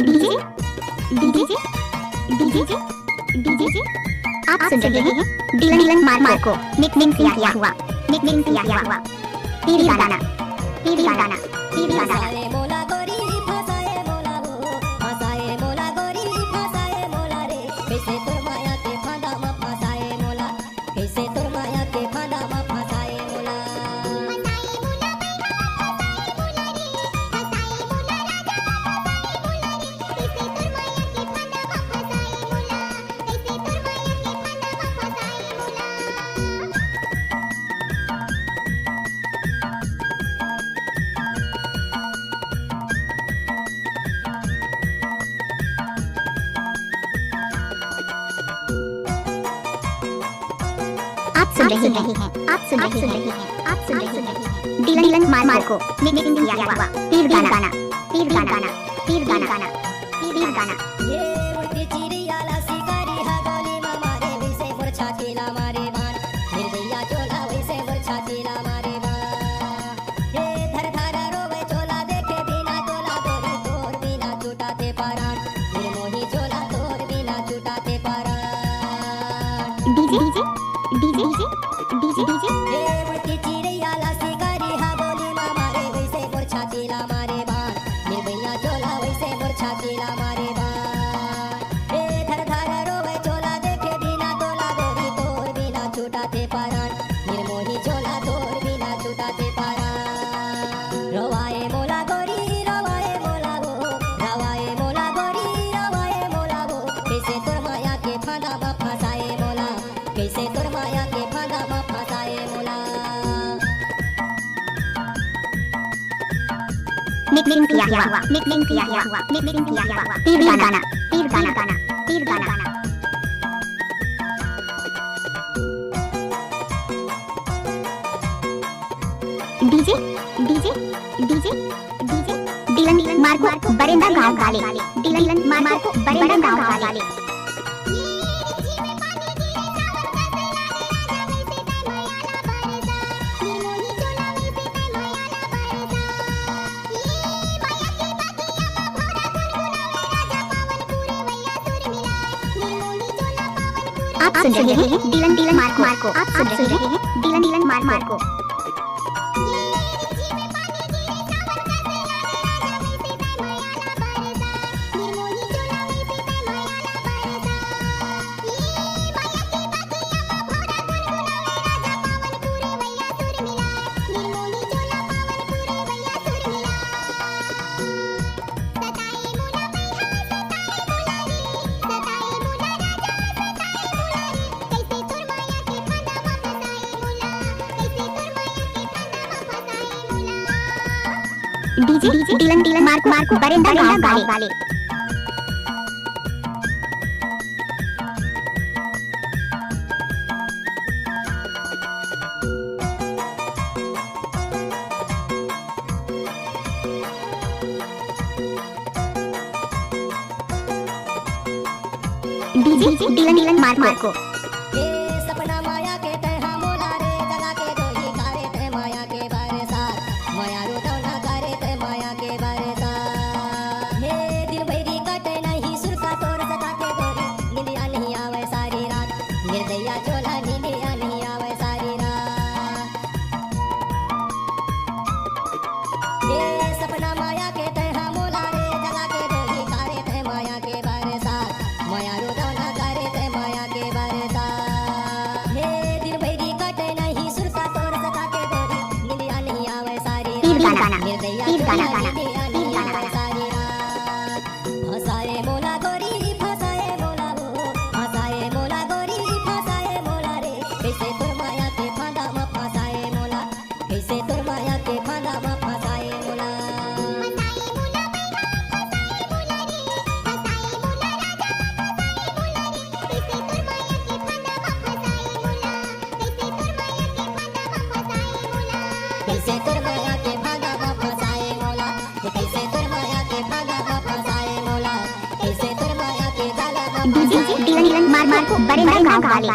DJ DJ DJ DJ आप सुन रहे हैं डिलन मार्को को निकनेम किया हुआ टीवी गाना मोला गोरी फसाए मोला वो फसाए मोला गोरी फसाए मोला रे कैसे तोर माया के फांदा में फसाए मोला कैसे तोर माया के फांदा में फसाए मोला आप सुन रहे हैं डिलन मार्को निकनेम किया हुआ टीवी गाना ये उड़ती चिड़िया ला शिकारी हा गोली में मारे वैसे मुरछा केला मारे बाण निर्दया चोला वैसे मुरछा केला मारे बाण हे धर धर रोवे चोला देखे बिना चोला गोरी तोर बिना छूटाते पराण निर्मोही चोला तोर बिना छूटाते पराण डीजे ये उड़ती चिड़िया ला शिकारी हा गोली में मारे वैसे मुरछा केला मारे बाण निर्दया चोला वैसे मुरछा केला मारे बाण हे धर धर रोवे चोला देखे बिना तोला गोरी तोर बिना छूटाते पराण निर्मोही चोला तोर बिना छूटाते पराण रोवाए मोला गोरी रोवाए मोला वो रोवाए मोला गोरी रोवाए मोला वो कैसे तोर माया के फांदा में फसाए मोला कैसे तोर माया के फांदा में फसाए मोला निकनेम किया हुआ टीवी गाना डीजे डिलन मार्को बरेंदा गांव वाले आप सुन रहे हैं Dylan Marco DJ Dylan Marco Barenda गांव वाले डीजे डिलन मार्को ये सपना माया के तहा मोला रे जगा के डोली कारे ते माया के बरसात माया रुदौना करे ते माया के बरसात हे दिल भरी कटे नहीं सुरका तोर सका के गोरी नींदिया नहीं आवे सारी रात निर्दया चोला नींदिया नहीं आवे सारी रात ये सपना माया के तहा मोला रे जगा के डोली कारे ते माया के बरसात माया रुदौना करे ते माया के बरसात हे दिल भरी कटे नहीं सुरका तोर सका के गोरी नींदिया नहीं आवे सारी रात निर्दया चोला नींदिया नहीं आवे सारी रात फसाए मोला गोरी फसाए मोला वो फसाए मोला गोरी फसाए मोला रे कैसे तोर माया के फांदा में फसाए मोला कैसे तोर माया के फांदा में फसाए मोला कैसे तोर माया के फांदा में फसाए मोला कैसे तोर माया के फांदा में फसाए मोला कैसे तोर माया के जाला में डीजे डिलन मार्को बरेंदा गांव वाले